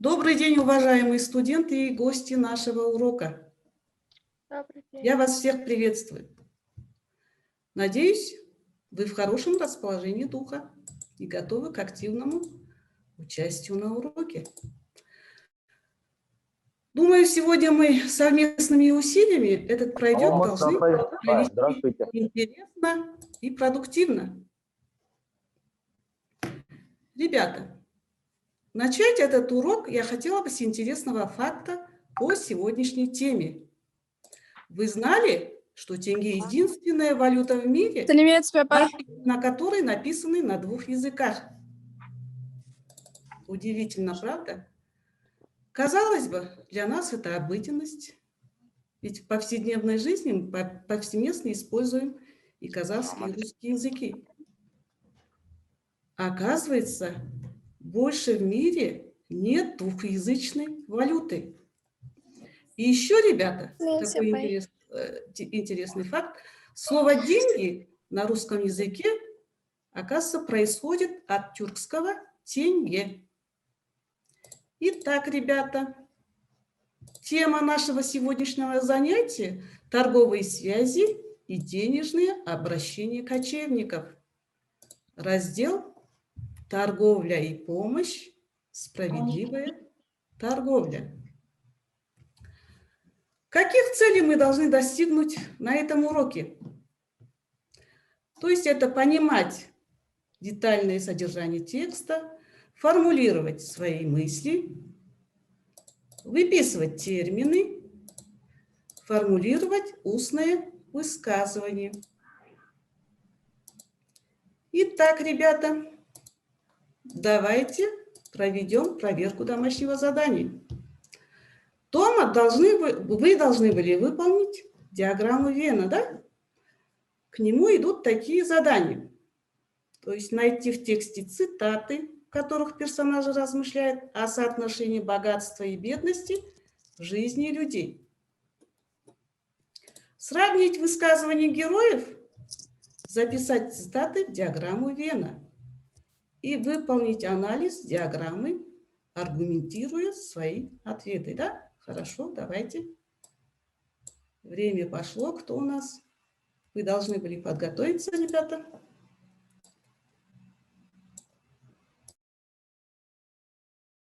Добрый день, уважаемые студенты и гости нашего урока. Добрый день. Я вас всех приветствую. Надеюсь, вы в хорошем расположении духа и готовы к активному участию на уроке. Думаю, сегодня мы совместными усилиями этот пройдет должны провести интересно и продуктивно. Ребята, начать этот урок я хотела бы с интересного факта по сегодняшней теме. Вы знали, что тенге единственная валюта в мире, на которой написаны на 2 языках? Удивительно, правда? Казалось бы, для нас это обыденность. Ведь в повседневной жизни мы повсеместно используем и казахский, и русский языки. Оказывается, больше в мире нет двухязычной валюты. И еще, ребята, такой интересный факт. Слово «деньги» на русском языке, оказывается, происходит от тюркского «тенге». Итак, ребята, тема нашего сегодняшнего занятия – торговые связи и денежные обращения кочевников. Раздел «Торговля и помощь. Справедливая торговля». Каких целей мы должны достигнуть на этом уроке? То есть это понимать детальное содержание текста, формулировать свои мысли, выписывать термины, формулировать устное высказывание. Итак, ребята, давайте проведем проверку домашнего задания. Дома вы должны были выполнить диаграмму Вена, да? К нему идут такие задания. То есть найти в тексте цитаты, в которых персонажи размышляют о соотношении богатства и бедности в жизни людей. Сравнить высказывания героев, записать цитаты в диаграмму Вена и выполнить анализ диаграммы, аргументируя свои ответы, да? Хорошо, давайте. Время пошло. Кто у нас? Вы должны были подготовиться, ребята.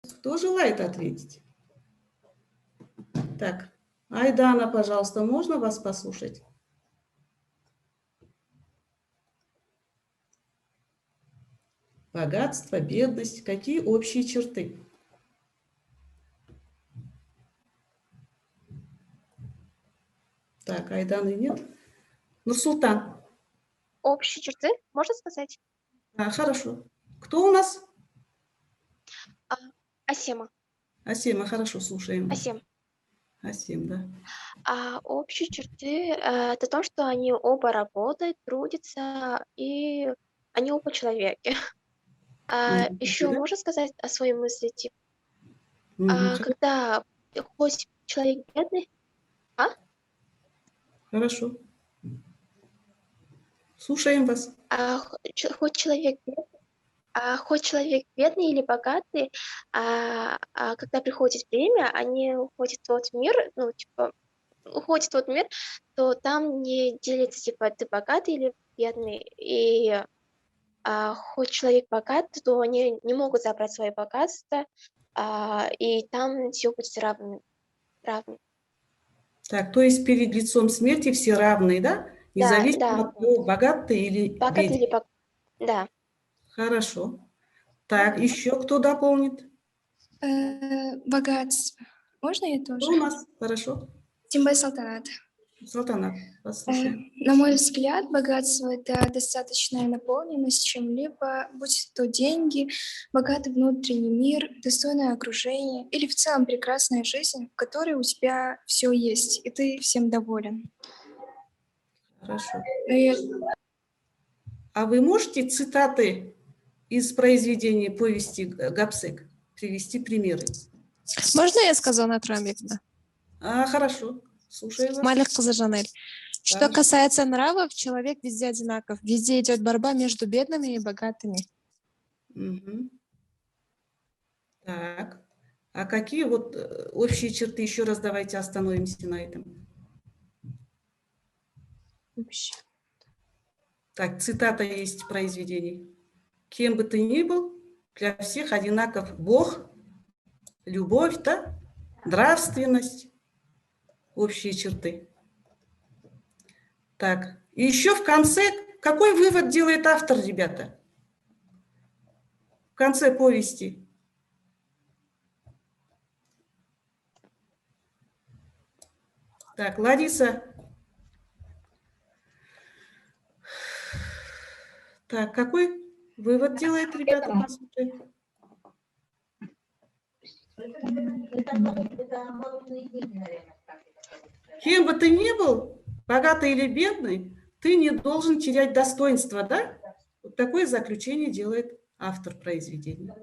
Кто желает ответить? Так, Айдана, пожалуйста, можно вас послушать? Богатство, бедность. Какие общие черты? Так, Айданы нет. Нурсултан. Общие черты, можно сказать? Хорошо. Кто у нас? Асема. Асема, хорошо, слушаем. Асем, да. Общие черты это то, что они оба работают, трудятся, и они оба человеки. Еще да? можно сказать о своей мысли, типа, Хорошо. когда хоть человек бедный, Хорошо. Слушаем вас. хоть человек бедный или богатый, когда приходит время, они уходят в тот мир, уходит в тот мир, то там не делится, типа, ты богатый или бедный. И хоть человек богат, то они не могут забрать свои богатства, и там все будет равно. Так, то есть перед лицом смерти все равные, да? Независимо от того, богатый или бедный. Да. Хорошо. Так, еще кто дополнит? Богатство. Можно я тоже? Кто у нас? Хорошо. Тимбай Салтанат. Салтанат, послушаем. На мой взгляд, богатство – это достаточная наполненность чем-либо, будь то деньги, богатый внутренний мир, достойное окружение или в целом прекрасная жизнь, в которой у тебя все есть, и ты всем доволен. Хорошо. А вы можете цитаты из произведения повести Гапсек привести примеры? Можно я скажу на Трамбекна? Хорошо. Слушаю вас. Малик Казажанель. Что касается нравов, человек везде одинаков. Везде идет борьба между бедными и богатыми. Так. А А какие вот общие черты? Еще раз давайте остановимся на этом. Вообще. Так, цитата есть в произведении. Кем бы ты ни был, для всех одинаков Бог, любовь, да? Нравственность, общие черты. Так, и еще в конце, какой вывод делает автор, ребята? В конце повести. Так, Лариса. Так, какой вывод делает, ребята? Посмотрим. Кем бы ты ни был, богатый или бедный, ты не должен терять достоинства, да? Вот такое заключение делает автор произведения.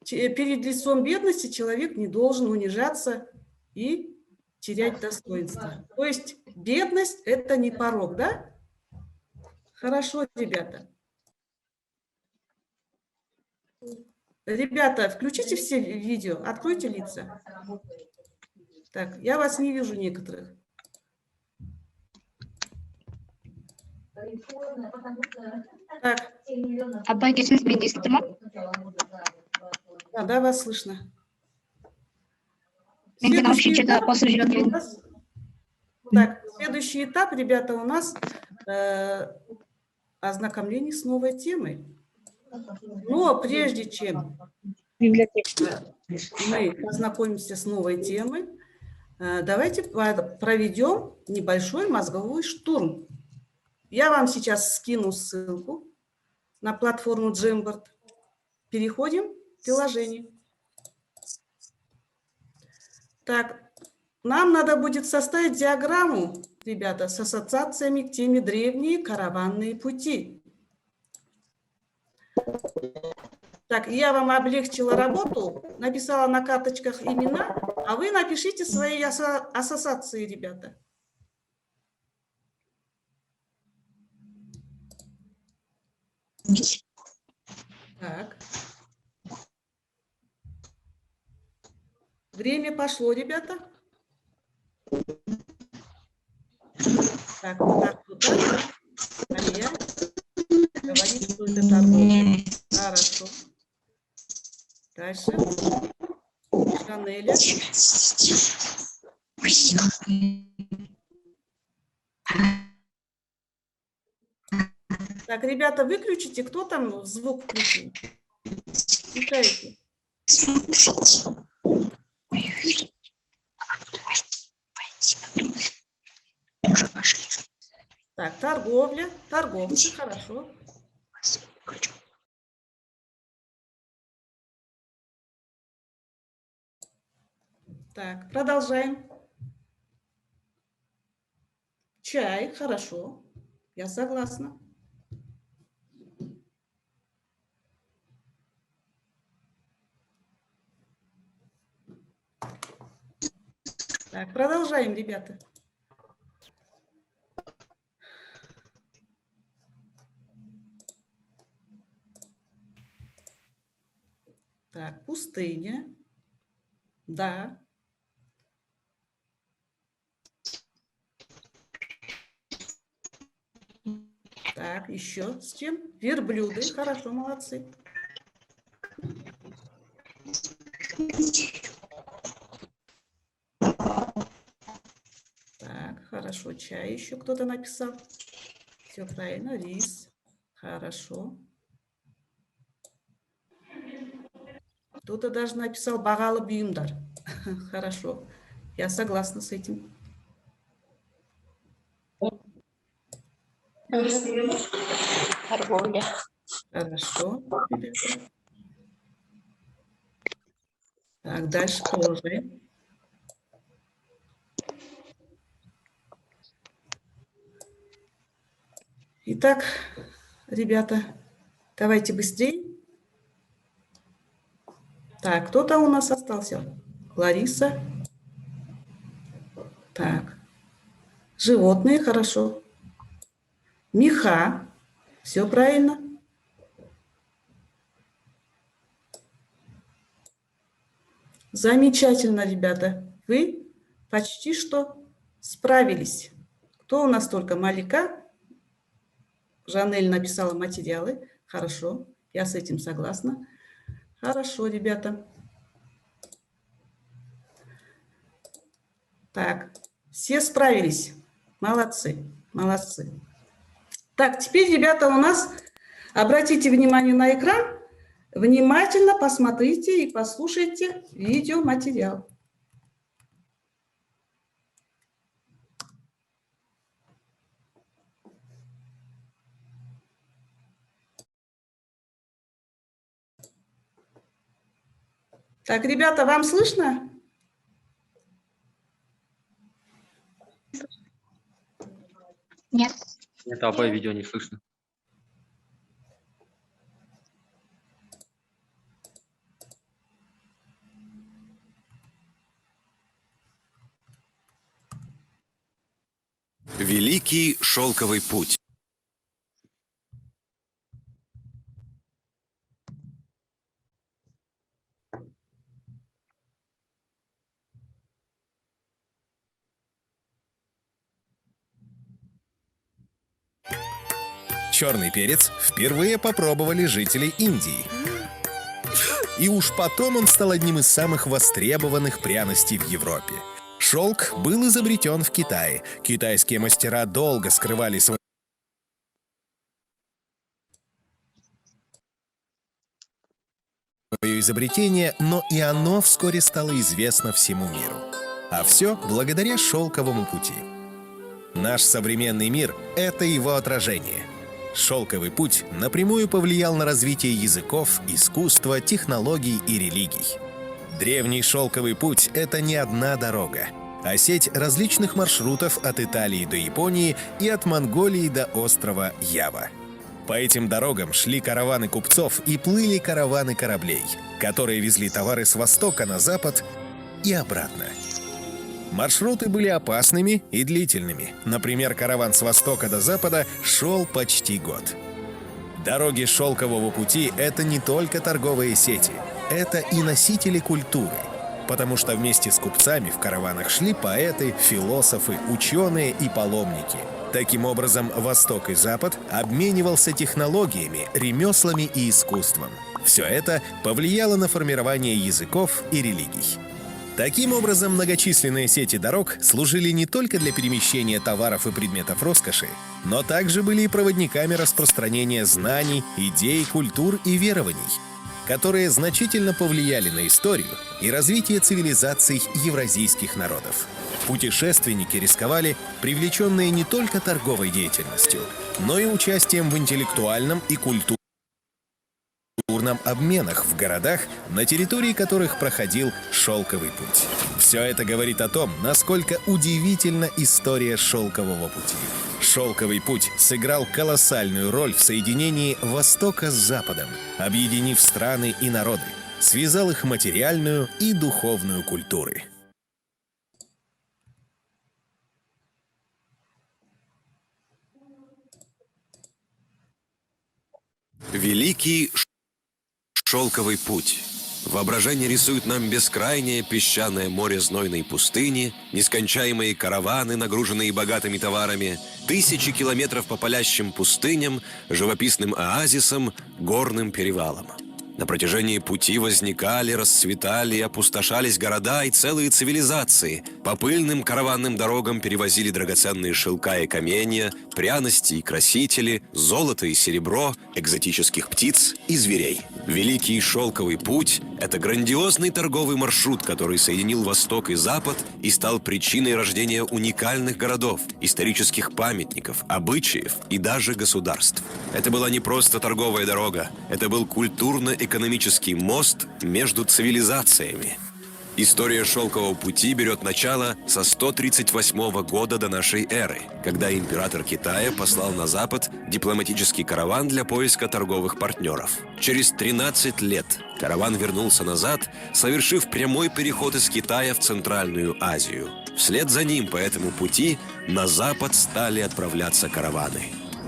Перед лицом бедности человек не должен унижаться и терять достоинство. То есть бедность – это не порок, да? Хорошо, ребята. Ребята, включите все видео, откройте лица. Так, я вас не вижу некоторых. Так, Абай кесiniz beni istedim. да, вас слышно. Benden Следующий общий-то этап после у живет. нас- Так, следующий этап, ребята, у нас ознакомление с новой темой. Но прежде чем мы познакомимся с новой темой, давайте проведем небольшой мозговой штурм. Я вам сейчас скину ссылку на платформу Jamboard. Переходим к приложению. Так, нам надо будет составить диаграмму, ребята, с ассоциациями к теме древние караванные пути. Так, я вам облегчила работу, написала на карточках имена, а вы напишите свои ассоциации, ребята. Так. Время пошло, ребята. Так, туда. Мария. Говорит, что это торговля. Хорошо. Дальше. Шанеля. Так, ребята, выключите. Кто там звук включил? Включайте. Так, торговля. Торговцы, хорошо. Так, продолжаем. Чай, хорошо. Я согласна. Так, продолжаем, ребята. Так, пустыня. Да. Так, еще с чем? Верблюды. Хорошо, молодцы. Так, хорошо. Чай еще кто-то написал. Все правильно. Рис. Хорошо. Кто-то даже написал «Бағалы бұйымдар». Хорошо. Я согласна с этим. Торговля. Хорошо, ребята. Так, дальше продолжаем. Итак, ребята, давайте быстрее. Так, кто-то у нас остался? Лариса. Так. Животные, хорошо. Меха. Все правильно. Замечательно, ребята. Вы почти что справились. Кто у нас только? Малика. Жанель написала материалы. Хорошо, я с этим согласна. Хорошо, ребята. Так, все справились. Молодцы, молодцы. Так, теперь, ребята, у нас, обратите внимание на экран, внимательно посмотрите и послушайте видеоматериал. Так, ребята, вам слышно? Нет. Нет, обои видео не слышно. Великий шелковый путь. Черный перец впервые попробовали жители Индии. И уж потом он стал одним из самых востребованных пряностей в Европе. Шелк был изобретен в Китае. Китайские мастера долго скрывали свое изобретение, но и оно вскоре стало известно всему миру. А все благодаря шелковому пути. Наш современный мир — это его отражение. Шелковый путь напрямую повлиял на развитие языков, искусства, технологий и религий. Древний шелковый путь — это не одна дорога, а сеть различных маршрутов от Италии до Японии и от Монголии до острова Ява. По этим дорогам шли караваны купцов и плыли караваны кораблей, которые везли товары с востока на запад и обратно. Маршруты были опасными и длительными. Например, караван с востока до запада шел почти год. Дороги шелкового пути — это не только торговые сети, это и носители культуры, потому что вместе с купцами в караванах шли поэты, философы, ученые и паломники. Таким образом, Восток и Запад обменивался технологиями, ремеслами и искусством. Все это повлияло на формирование языков и религий. Таким образом, многочисленные сети дорог служили не только для перемещения товаров и предметов роскоши, но также были и проводниками распространения знаний, идей, культур и верований, которые значительно повлияли на историю и развитие цивилизаций евразийских народов. Путешественники рисковали, привлеченные не только торговой деятельностью, но и участием в интеллектуальном и культурном обменах в городах, на территории которых проходил шелковый путь. Все это говорит о том, насколько удивительна история шелкового пути. Шелковый путь сыграл колоссальную роль в соединении Востока с Западом, объединив страны и народы, связал их материальную и духовную культуры. Великий шелковый путь. Воображение рисует нам бескрайнее песчаное море знойной пустыни, нескончаемые караваны, нагруженные богатыми товарами, тысячи километров по палящим пустыням, живописным оазисам, горным перевалам. На протяжении пути возникали, расцветали и опустошались города и целые цивилизации. По пыльным караванным дорогам перевозили драгоценные шелка и каменья, пряности и красители, золото и серебро, экзотических птиц и зверей. Великий шелковый путь – это грандиозный торговый маршрут, который соединил Восток и Запад и стал причиной рождения уникальных городов, исторических памятников, обычаев и даже государств. Это была не просто торговая дорога, это был культурно-экономический мост между цивилизациями. История шелкового пути берет начало со 138 года до нашей эры, когда император Китая послал на Запад дипломатический караван для поиска торговых партнеров. Через 13 лет караван вернулся назад, совершив прямой переход из Китая в Центральную Азию. Вслед за ним по этому пути на Запад стали отправляться караваны.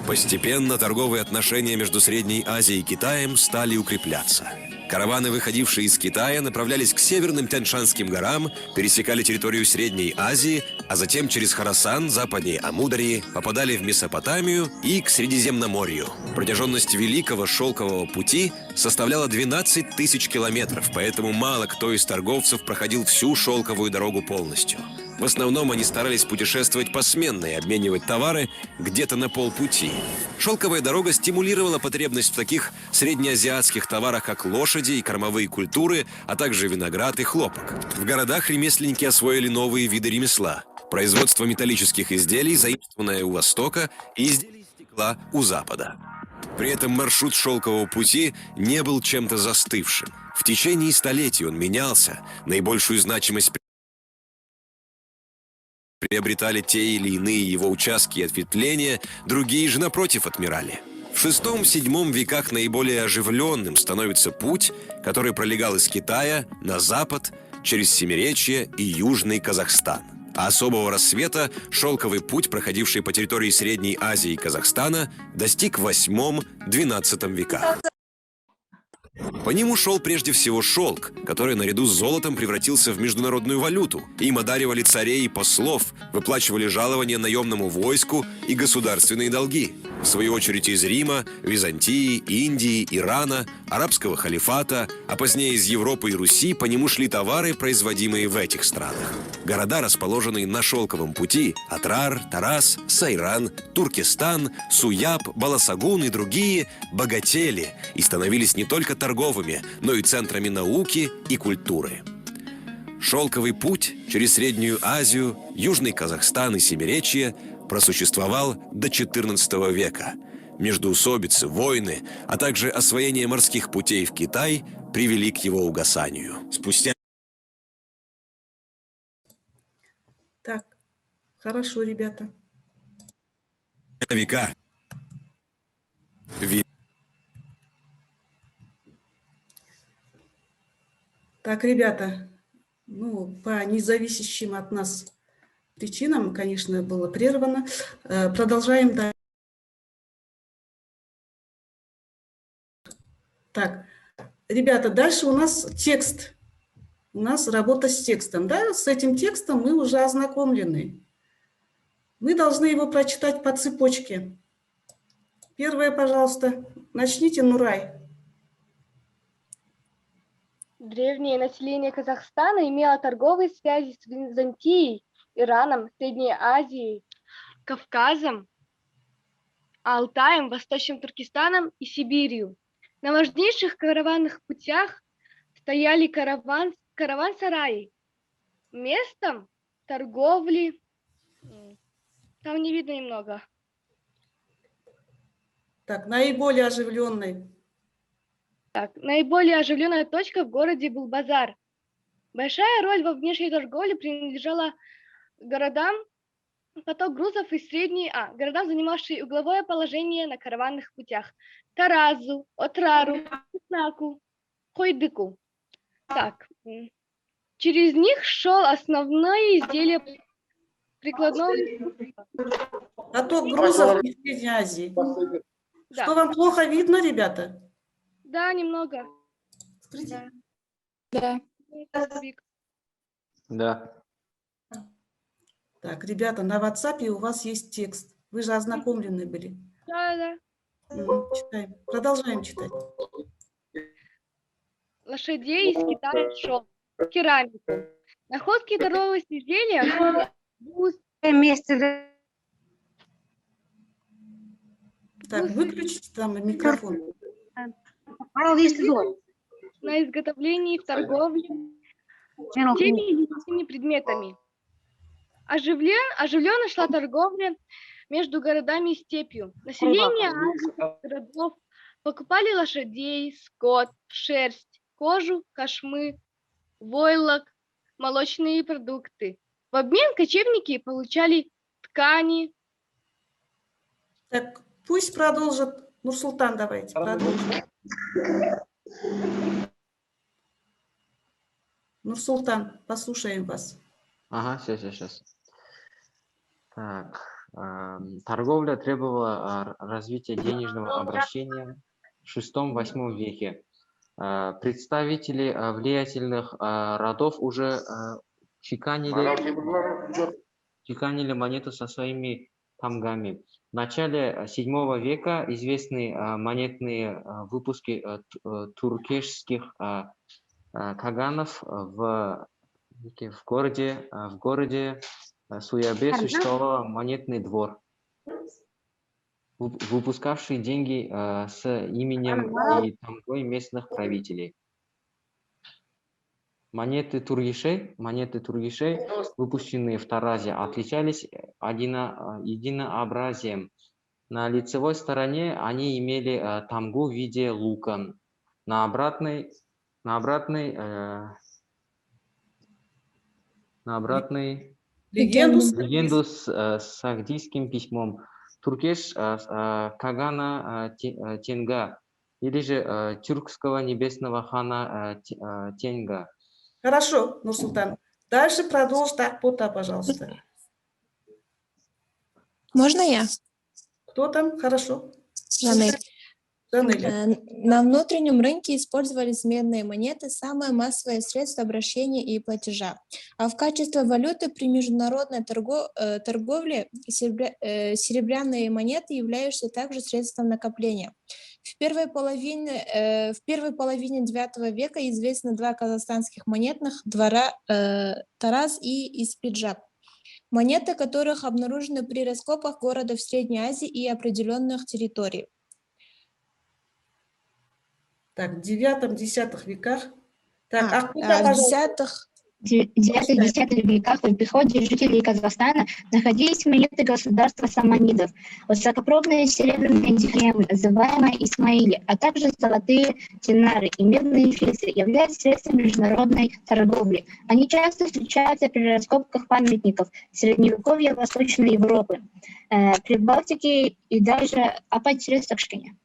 Постепенно торговые отношения между Средней Азией и Китаем стали укрепляться. Караваны, выходившие из Китая, направлялись к северным Тянь-Шанским горам, пересекали территорию Средней Азии, а затем через Хорасан, западнее Амударьи, попадали в Месопотамию и к Средиземноморью. Протяженность Великого Шелкового пути составляла 12 тысяч километров, поэтому мало кто из торговцев проходил всю шелковую дорогу полностью. В основном они старались путешествовать посменно и обменивать товары где-то на полпути. Шелковая дорога стимулировала потребность в таких среднеазиатских товарах, как лошади и кормовые культуры, а также виноград и хлопок. В городах ремесленники освоили новые виды ремесла. Производство металлических изделий, заимствованное у Востока, и изделий из стекла у Запада. При этом маршрут шелкового пути не был чем-то застывшим. В течение столетий он менялся, наибольшую значимость приобретали те или иные его участки и ответвления, другие же, напротив, отмирали. В VI-VII веках наиболее оживленным становится путь, который пролегал из Китая на запад через Семиречье и Южный Казахстан. А особого рассвета шелковый путь, проходивший по территории Средней Азии и Казахстана, достиг в VIII-XII веках. По нему шел прежде всего шелк, который наряду с золотом превратился в международную валюту. Им одаривали царей и послов, выплачивали жалования наемному войску и государственные долги. В свою очередь из Рима, Византии, Индии, Ирана, арабского халифата, а позднее из Европы и Руси по нему шли товары, производимые в этих странах. Города, расположенные на шелковом пути – Атрар, Тарас, Сайран, Туркестан, Суяб, Баласагун и другие – богатели и становились не только торговыми, но и центрами науки и культуры. Шелковый путь через Среднюю Азию, Южный Казахстан и Семиречье просуществовал до XIV века. Междоусобицы, войны, а также освоение морских путей в Китай привели к его угасанию. Спустя Так, хорошо, ребята. века Так, ребята, ну, по независящим от нас причинам, конечно, было прервано. Продолжаем дальше. Так, ребята, дальше у нас текст. У нас работа с текстом. Да? С этим текстом мы уже ознакомлены. Мы должны его прочитать по цепочке. Первое, пожалуйста, начните, Нурай. Древнее население Казахстана имело торговые связи с Византией, Ираном, Средней Азией, Кавказом, Алтаем, Восточным Туркестаном и Сибирью. На важнейших караванных путях стояли караван-сараи. Местом торговли там не видно немного. Так, наиболее оживленный. Так, наиболее оживленная точка в городе был базар. Большая роль во внешней торговле принадлежала городам, поток грузов из городам, занимавшие угловое положение на караванных путях. Таразу, Отрару, Кутнаку, Хойдыку. Так, через них шел основное изделие прикладного искусства. Поток грузов из Средней Азии. Да. Что, вам плохо видно, ребята? Да, немного. Скажите. Да. Да. Так, ребята, на WhatsApp у вас есть текст. Вы же ознакомлены были. Да. Читаем. Продолжаем читать. Лошадей из Китая шел, керамику. Находки торговых изделий, Так, выключите там микрофон. на изготовлении в торговле теми или иными предметами. Оживленно шла торговля между городами и степью. Население азийских городов покупали лошадей, скот, шерсть, кожу, кошмы, войлок, молочные продукты. В обмен кочевники получали ткани. Так, пусть продолжит. Нурсултан, давайте, продолжим. Нурсултан, послушаем вас. Ага, сейчас. Так, торговля требовала развития денежного обращения в VI-VIII веке. представители влиятельных родов уже чеканили монету со своими тамгами. В начале 7 века известны монетные выпуски туркешских каганов в городе Суябе существовал монетный двор, выпускавший деньги с именем и тамгой местных правителей. Монеты тургишей, выпущенные в Таразе, отличались единообразием. На лицевой стороне они имели тамгу в виде лука. На обратной легенду с сагдийским письмом. Туркеш Кагана Тенга или же тюркского небесного хана Тенга. Хорошо, Нурсултан. Дальше продолжь Тахпота, пожалуйста. Можно я? Кто там? Хорошо. Жанель. Жанель. На внутреннем рынке использовались медные монеты, самое массовое средство обращения и платежа. А в качестве валюты при международной торговле серебряные монеты являются также средством накопления. В первой половине IX века известны два казахстанских монетных двора Тараз и Испиджаб, монеты которых обнаружены при раскопах города в Средней Азии и определенных территорий. Так, в 9-10 веках. Так, в 10-х 9-10 веках в обиходе жителей Казахстана находились монеты государства саманидов, высокопробные серебряные дихемы, называемые Исмаили, а также золотые динары и медные фисы являются средством международной торговли. Они часто встречаются при раскопках памятников Средневековья Восточной Европы, Прибалтики и даже Апатирестокшкине.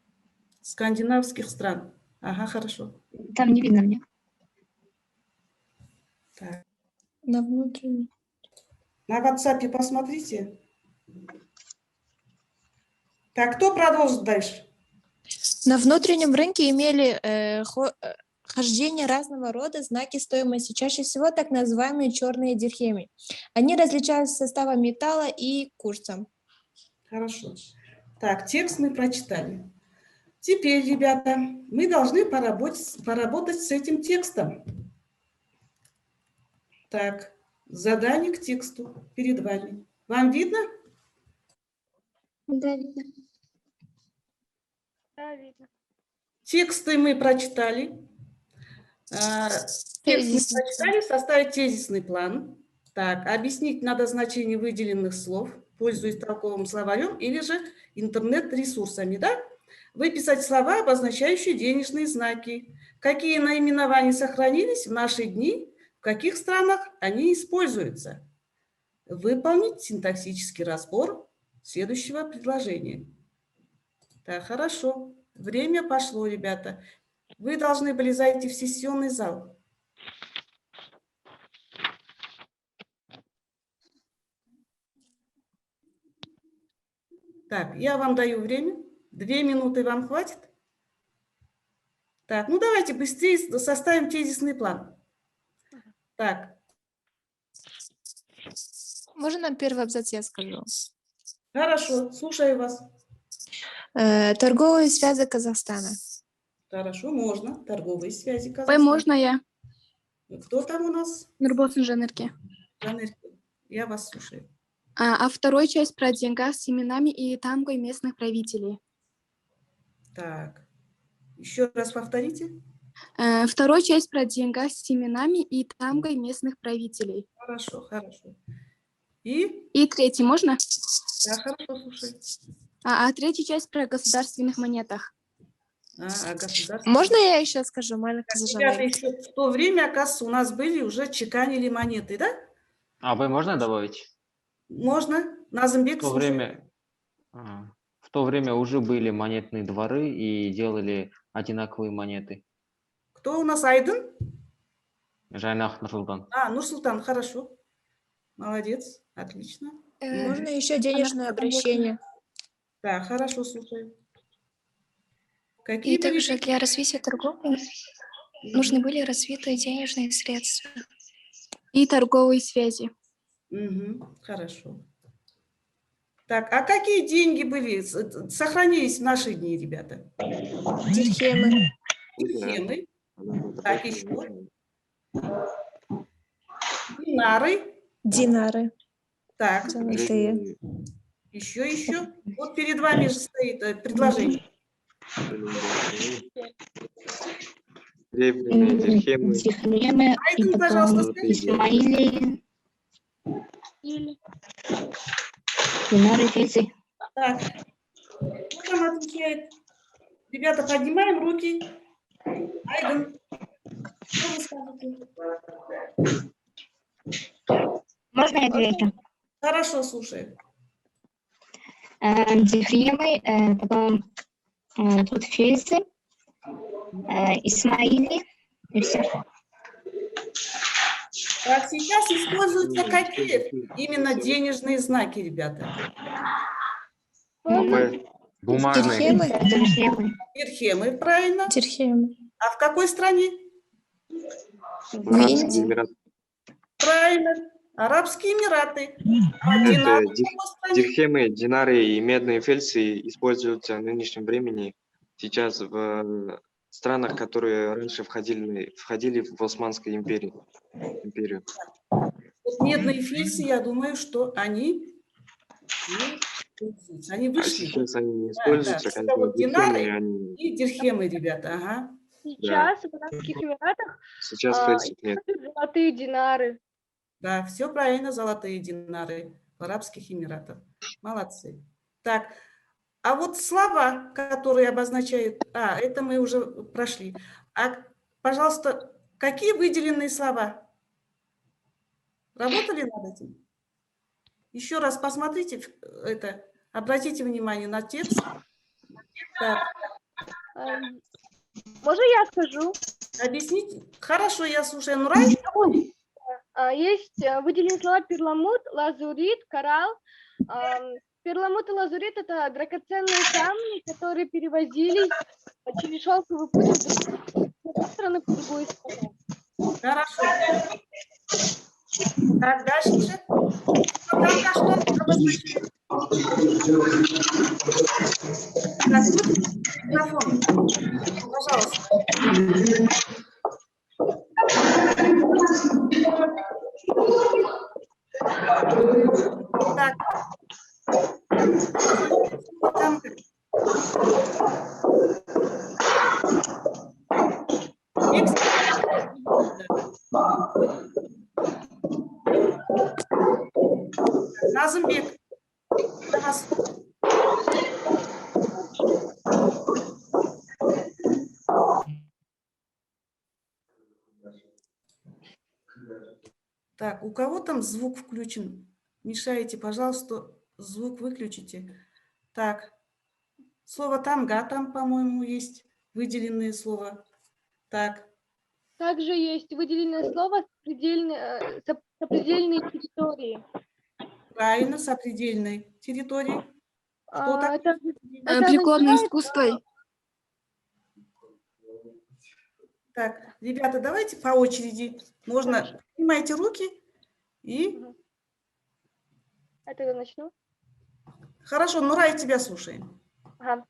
Скандинавских стран. Ага, хорошо. Там не видно мне. Так. на внутреннем. На WhatsApp посмотрите. Так, кто продолжит дальше? На внутреннем рынке имели хождение разного рода знаки стоимости, чаще всего так называемые черные дирхеми. Они различаются составом металла и курсом. Хорошо. Так, текст мы прочитали. Теперь, ребята, мы должны поработать с этим текстом. Так, задание к тексту перед вами. Вам видно? Да, видно. Да, видно. Тексты мы прочитали. Текст мы прочитали, составить тезисный план. Так, объяснить надо значение выделенных слов, пользуясь толковым словарем или же интернет-ресурсами, да? Выписать слова, обозначающие денежные знаки. Какие наименования сохранились в наши дни, в каких странах они используются. Выполнить синтаксический разбор следующего предложения. Так, хорошо. Время пошло, ребята. Вы должны были зайти в сессионный зал. Так, я вам даю время. 2 минуты вам хватит? Так, ну давайте быстрее составим тезисный план. Так. Можно первый абзац я скажу? Хорошо, слушаю вас. Торговые связи Казахстана. Хорошо, можно. Торговые связи Ой, Казахстана. можно я? Кто там у нас? Нурболсын Жанерке. Я вас слушаю. А второй часть про деньга с именами и тангой местных правителей. Так, еще раз повторите. Второй часть про деньга с именами и тангой местных правителей. Хорошо, хорошо. И? И третий можно? Да, хорошо, слушай. А третья часть про государственных монетах. Можно я еще скажу маленько? Ребята, еще в то время, оказывается, у нас были уже чеканили монеты, да? А вы можно добавить? Можно. Назымбек, в то время уже были монетные дворы и делали одинаковые монеты. Кто у нас? Айдын? Жайнах Нурсултан. Нурсултан, хорошо. Молодец, отлично. Можно еще денежное обращение. Да, хорошо, слушаю. И также для развития торговли нужны были развитые денежные средства. И торговые связи. Хорошо. Так, а какие деньги были, сохранились в наши дни, ребята? Дирхемы. Дирхемы. Так, еще. Динары. Динары. Так, Золотые. еще. Вот перед вами же стоит предложение. Дирхемы, и Айден, пожалуйста, потом скажите. Исмаили, динары, фельдсы. Так, кто там отвечает? Ребята, поднимаем руки. Айден, что вы скажете? Можно я отвечу? Хорошо, слушаю. Дирхемы, потом тут фельдсы, Исмаили, и все. Так, сейчас используются какие именно денежные знаки, ребята? Бумажные. Дирхемы. Дирхемы. Дирхемы, правильно. Дирхемы. А в какой стране? В Индии. Правильно. Арабские Эмираты. А динары в какой стране? Дирхемы, динары и медные фельдсы используются в нынешнем времени сейчас в странах, которые раньше входили в Османскую империю. Вот медные фельдсы, я думаю, что они вышли. Сейчас они не Да, используются, да. как Вот динары они... и дирхемы, ребята. Ага. Сейчас в Арабских Эмиратах Сейчас фельдсов нет. золотые динары. Да, все правильно, золотые динары в Арабских Эмиратах. Молодцы. Так, а вот слова, которые обозначают... это мы уже прошли. Пожалуйста, какие выделенные слова? Работали над этим? Еще раз посмотрите это, обратите внимание на текст. Так, Можно я скажу? объясните. Хорошо, я слушаю. Нурай? Есть выделенные слова перламутр, лазурит, коралл. Перламутр и лазурит – это драгоценные камни, которые перевозились через шелковый путь с одной стороны в другую сторону. Хорошо. Так, дальше. Пока что обозначили. Так, выключите микрофон. Пожалуйста. Так. Назымбек, для вас. Так, у кого там звук включен? Мешаете, пожалуйста, звук выключите. Так, слово тамга там, по-моему, есть выделенное слово. Так. Также есть выделенное слово сопредельные территории. Правильно, сопредельной территории. Что Это Прикладное означает, искусство. Так, ребята, давайте по очереди. Можно, поднимайте руки и... Это я начну. Хорошо, Нурай, тебя слушаем. Ага.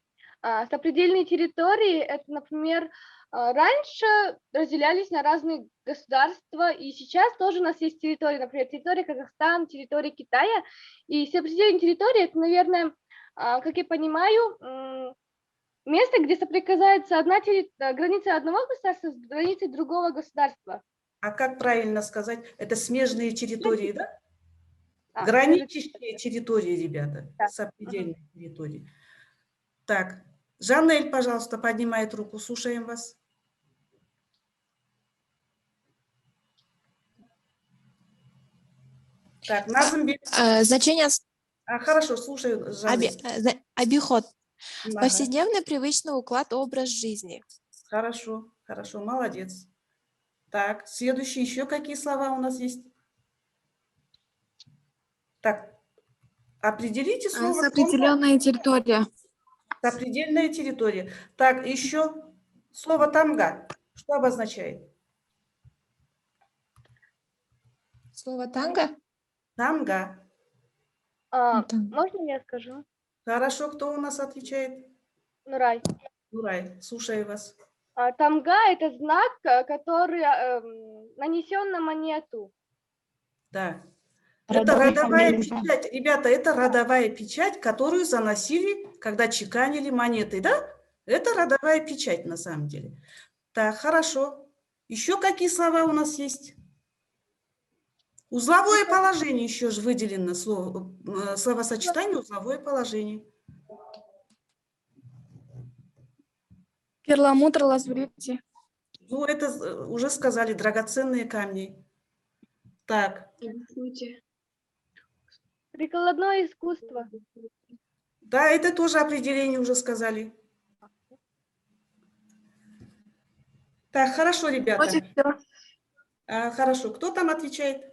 Сопредельные территории – это, например, раньше разделялись на разные государства, и сейчас тоже у нас есть территории, например, территория Казахстана, территория Китая. И сопредельные территории – это, наверное, как я понимаю, место, где соприкасается граница одного государства с границей другого государства. А как правильно сказать? Это смежные территории, да? Да, Граничащие территории, ребята. Да. Сопредельные территории. Так, Жанель, пожалуйста, поднимает руку. Слушаем вас. Так, Назымбек. Значение Хорошо, слушаю, Жанель. обиход. Ага. Повседневный привычный уклад, образ жизни. Хорошо, хорошо, молодец. Так, следующие еще какие слова у нас есть? Так, определите слово. Сопределенная территория. Сопредельная территория. Так, еще слово тамга. Что обозначает? Слово танго? Танго. Можно я скажу? Хорошо, кто у нас отвечает? Нурай. Нурай, слушаю вас. Тамга – это знак, который нанесен на монету. Да. Это Родовая родовая фамилия, да. печать. Ребята, это родовая печать, которую заносили, когда чеканили монеты, да? Это родовая печать на самом деле. Так, хорошо. Еще какие слова у нас есть? Узловое положение еще же выделено, словосочетание узловое положение. Перламутр, лазурит. Ну, это уже сказали, драгоценные камни. Так, Прикладное искусство. да, это тоже определение уже сказали. Так, хорошо, ребята. Вроде всё. Хорошо, кто там отвечает?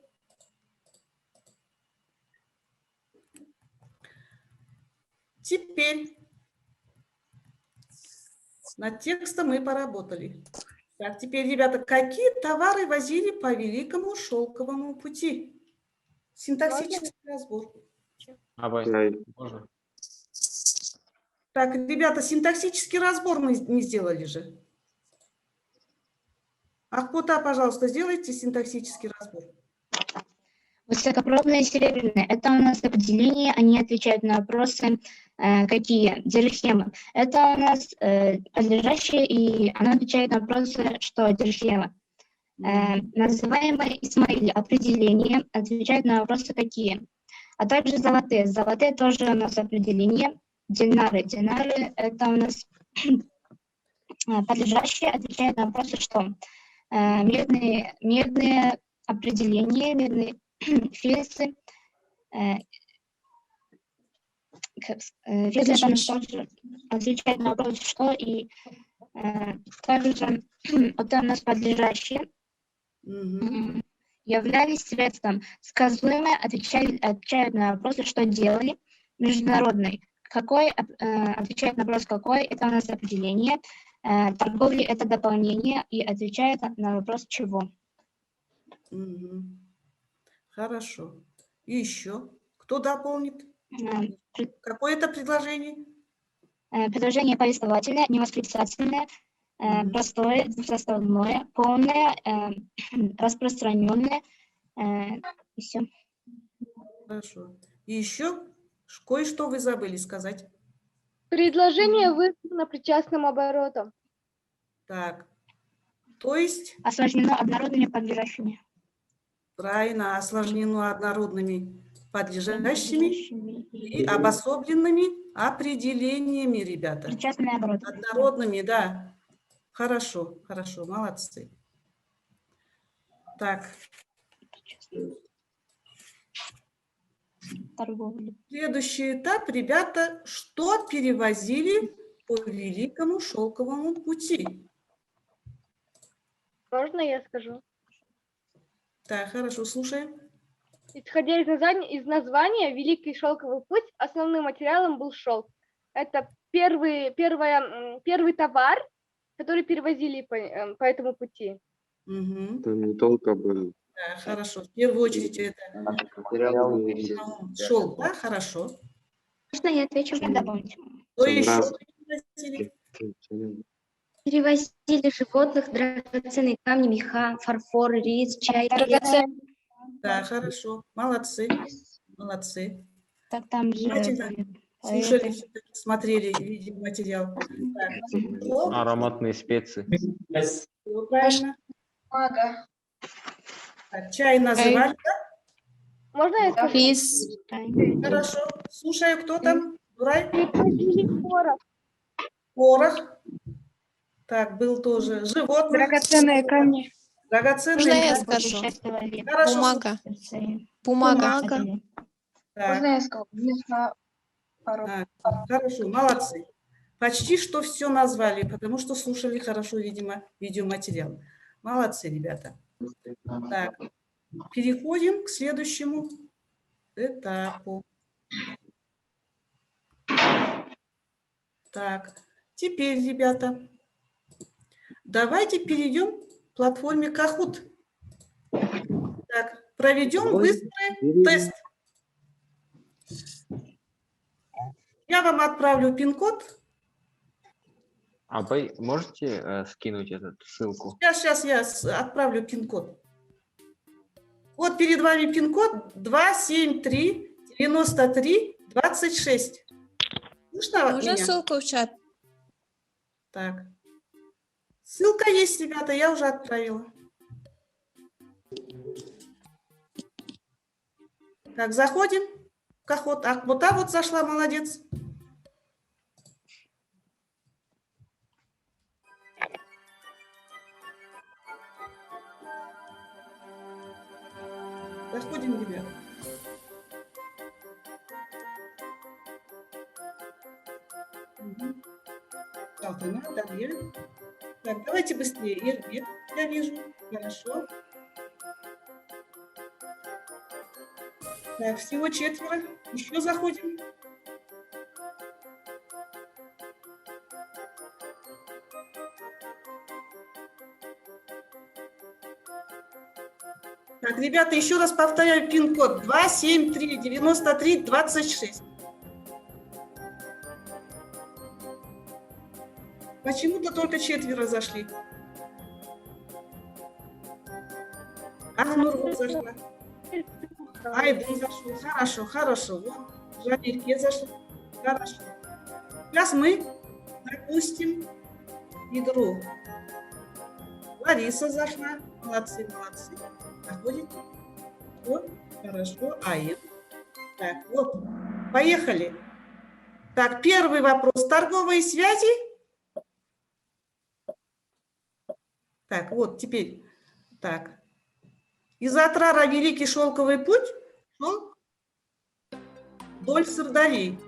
Теперь над текстом мы поработали. Так, теперь, ребята, какие товары возили по Великому Шелковому пути? Синтаксический разбор. Можно? Так, ребята, синтаксический разбор мы не сделали же. Ахпота, пожалуйста, сделайте синтаксический разбор. Высокопробные серебряные – это у нас определение, они отвечают на вопросы, какие, держхемы. Это у нас подлежащее, и она отвечает на вопросы, что держхема. Называемые Исмаили определение отвечают на вопросы, какие. А также золотые. Золотые тоже у нас определение. Динары. Динары – это у нас подлежащие, отвечают на вопросы, что. Медные определения, медные фельсы. Фельсы также отвечают на вопрос, что, и также это у нас подлежащие являлись средством. Сказуемые отвечают на вопросы, что делали. Международный. Какой, отвечает на вопрос, какой, это у нас определение. Торговли – это дополнение, и отвечает на вопрос, чего. Хорошо. И еще? Кто дополнит? Какое это предложение? Предложение повествовательное, невосклицательное, простое, двусоставное, полное, распространенное. И все. Хорошо. И еще кое-что вы забыли сказать. Предложение вызвано причастным оборотом. Так, то есть... Осложнено однородными подлежащими. Правильно, осложнено однородными подлежащими и обособленными определениями, ребята. Причастными оборотами. Однородными, да. Хорошо, хорошо, молодцы. Так. Торговли. Следующий этап, ребята, что перевозили по Великому Шелковому пути? Можно я скажу? Так, хорошо, слушаем. Исходя из названия, Великий Шелковый путь, основным материалом был шелк. Это первый товар, который перевозили по этому пути. Это не только был. Да, хорошо. В первую очередь это шелк, да, хорошо. Можно я отвечу? Добавить. Что еще раз. перевозили? Перевозили животных, драгоценные камни, меха, фарфор, рис, чай. Да, хорошо. Молодцы. Молодцы. Так там же... Внимательно слушали, всё-таки смотрели видеоматериал. Так, что? Ароматные специи. Всё правильно. Так, чай называли, да? Можно я скажу? Рис. Хорошо. Слушаю, кто там? Нурай? Перевозили порох. Порох. Так, был тоже. Животных. Драгоценные камни. Драгоценные. Можно я камни. скажу? Хорошо. Бумага. Бумага. Так, я скажу? так, хорошо, молодцы. Почти что все назвали, потому что слушали хорошо, видимо, видеоматериал. Молодцы, ребята. Так, переходим к следующему этапу. Так, теперь, ребята, Давайте перейдем к платформе Kahoot. Так, проведем быстрый тест. Я вам отправлю пин-код. А вы можете скинуть эту ссылку? Сейчас я отправлю пин-код. Вот перед вами пин-код 273-93-26. Слышно Можно меня? ссылку в чат? Так. Ссылка есть, ребята, я уже отправила. Так, заходим в Kahoot. Вот та вот зашла, молодец. Заходим, ребята. Так, надо, так, давайте быстрее. Ирбек, я вижу. Хорошо. Так, всего 4. Еще заходим. Так, ребята, еще раз повторяю пин-код 273-93-26. Почему-то только 4 зашли. Нур вот зашла. Айдын зашел. Хорошо, хорошо. Вот, Жанирке зашла. Хорошо. Сейчас мы запустим игру. Лариса зашла. Молодцы, молодцы. Заходите. Вот, хорошо. Аид. Так, вот. Поехали. Так, первый вопрос. Торговые связи. Так, вот теперь. Так. Из Атрара Великий Шелковый путь шел вдоль Сырдарей.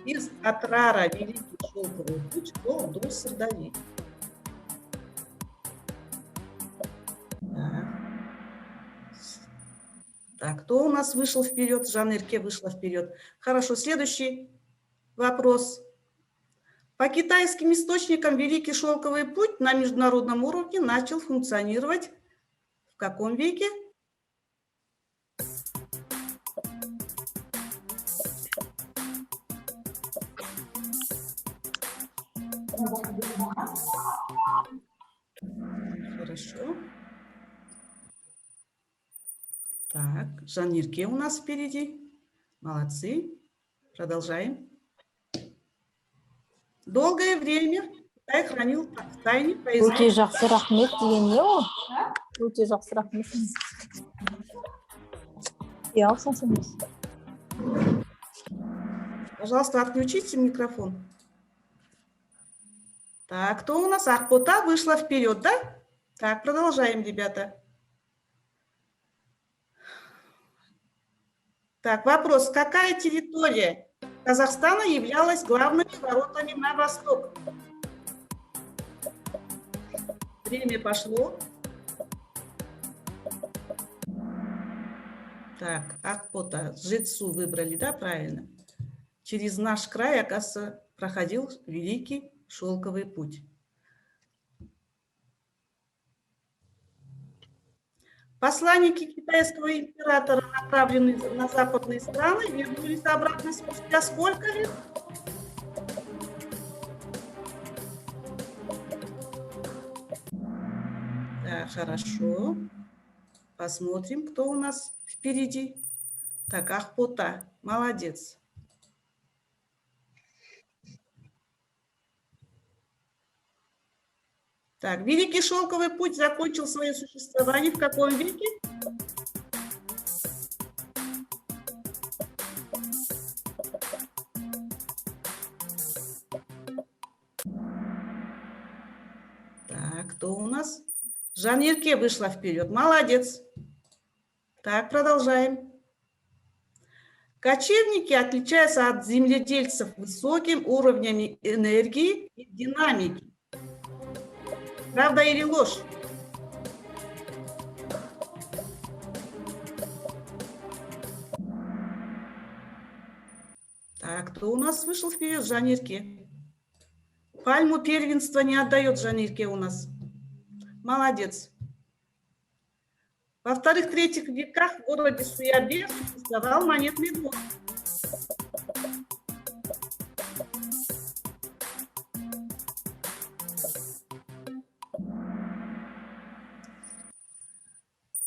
Из Атрара Великий Шелковый путь шел вдоль Сырдарей. Так, кто у нас вышел вперед? Жанирке вышла вперед. Хорошо, следующий вопрос. По китайским источникам Великий Шелковый путь на международном уровне начал функционировать в каком веке? Хорошо. Так, Жанирке у нас впереди. Молодцы. Продолжаем. Долгое время Китай хранил в тайне производство. Пожалуйста, отключите микрофон. Так, кто у нас? Ахпота вышла вперед, да? Так, продолжаем, ребята. Так, вопрос. Какая территория Казахстана являлась главными воротами на восток? Время пошло. Так, Ахпота, Житсу выбрали, да, правильно? Через наш край, оказывается, проходил Великий Шелковый путь. Посланники китайского императора, направленные на западные страны, вернулись обратно спустя сколько лет? Да, хорошо. Посмотрим, кто у нас впереди. Так, Ахпота, молодец. Так, Великий Шелковый путь закончил свое существование в каком веке? Так, кто у нас? Жанирке вышла вперед. Молодец. Так, продолжаем. Кочевники отличаются от земледельцев высоким уровнем энергии и динамики. Правда или ложь? Так, кто у нас вышел вперед? Жанирке. Пальму первенства не отдает Жанирке у нас. Молодец. Во вторых-третьих веках в городе Суябе существовал монетный двор.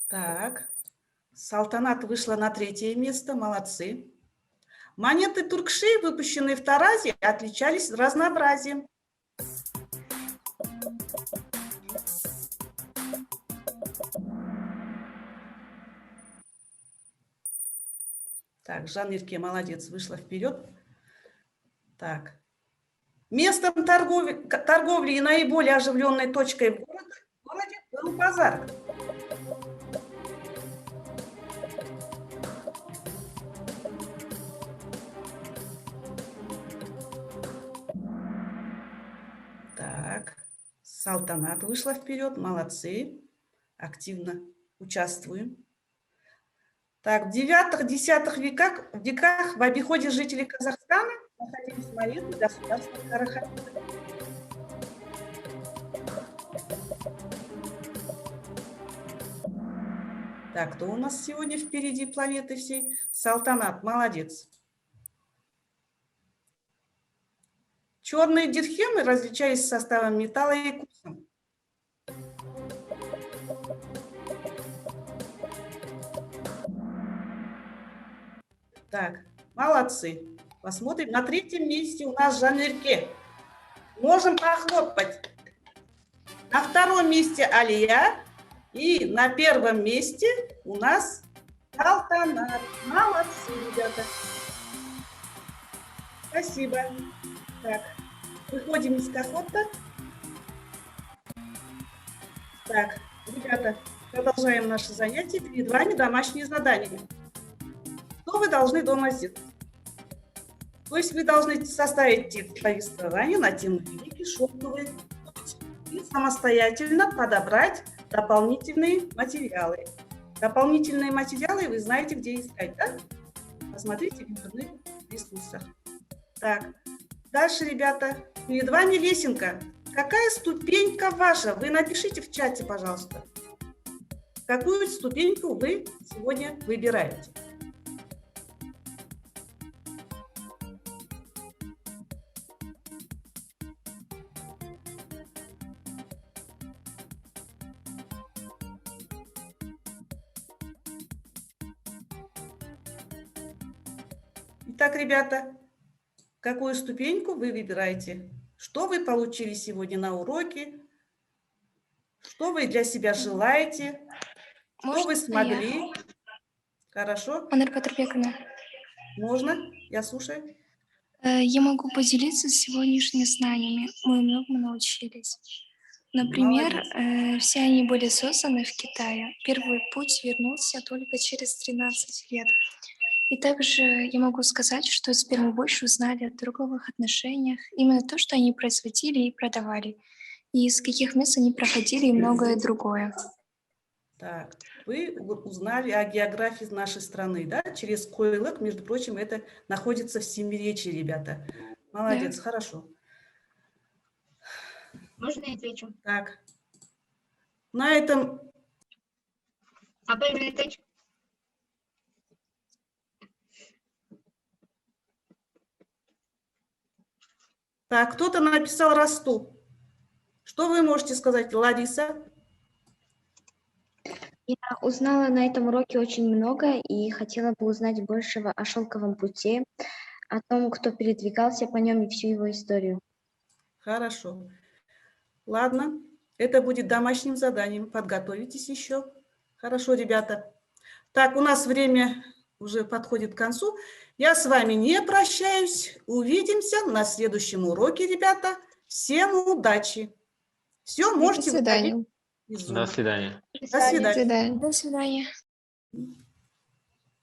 Так, Салтанат вышла на 3-е место, молодцы. Монеты Туркши, выпущенные в Таразе, отличались разнообразием. Так, Жанирке молодец, вышла вперед. Так. Местом торговли и наиболее оживленной точкой в городе был базар. Так, Салтанат вышла вперед, молодцы, активно участвуем. Так, в 9-10 веках в обиходе жителей Казахстана находились монеты государства Караханка. Так, кто у нас сегодня впереди планеты всей? Салтанат, молодец. Черные дирхемы различались составом металла и курсом. Так, молодцы. Посмотрим. На 3-м месте у нас Жанирке. Можем похлопать. На 2-м месте Алия. И на 1-м месте у нас Салтанат. Молодцы, ребята. Спасибо. Так, выходим из кахота. Так, ребята, продолжаем наше занятие. Перед вами домашние задания. Что вы должны дома сделать? То есть вы должны составить текст повествования на тему «Великий шелковый путь» и самостоятельно подобрать дополнительные материалы. Дополнительные материалы вы знаете, где искать, да? Посмотрите в интернет-ресурсах. Так, дальше, ребята, перед вами лесенка. Какая ступенька ваша? Вы напишите в чате, пожалуйста. Какую ступеньку вы сегодня выбираете? Итак, ребята, какую ступеньку вы выбираете? Что вы получили сегодня на уроке? Что вы для себя желаете? Что вы смогли? Хорошо? Анар Патрбековна, Можно? Я слушаю. я могу поделиться сегодняшними знаниями. Мы многому научились. Например, все они были созданы в Китае. Первый путь вернулся только через 13 лет. И также я могу сказать, что теперь мы больше узнали о торговых отношениях, именно то, что они производили и продавали, и из каких мест они проходили и многое другое. Так, вы узнали о географии нашей страны, да? Через Койлык, между прочим, это находится в Семиречье, ребята. Молодец, да. Хорошо. Можно я отвечу? Так, на этом... Так, кто-то написал «расту». Что вы можете сказать, Лариса? Я узнала на этом уроке очень много и хотела бы узнать больше о шелковом пути, о том, кто передвигался по нем и всю его историю. Хорошо. Ладно, это будет домашним заданием. Подготовитесь еще. Хорошо, ребята. Так, у нас время уже подходит к концу. Я с вами не прощаюсь. Увидимся на следующем уроке, ребята. Всем удачи. Все, можете... До свидания. До свидания. До свидания. До свидания.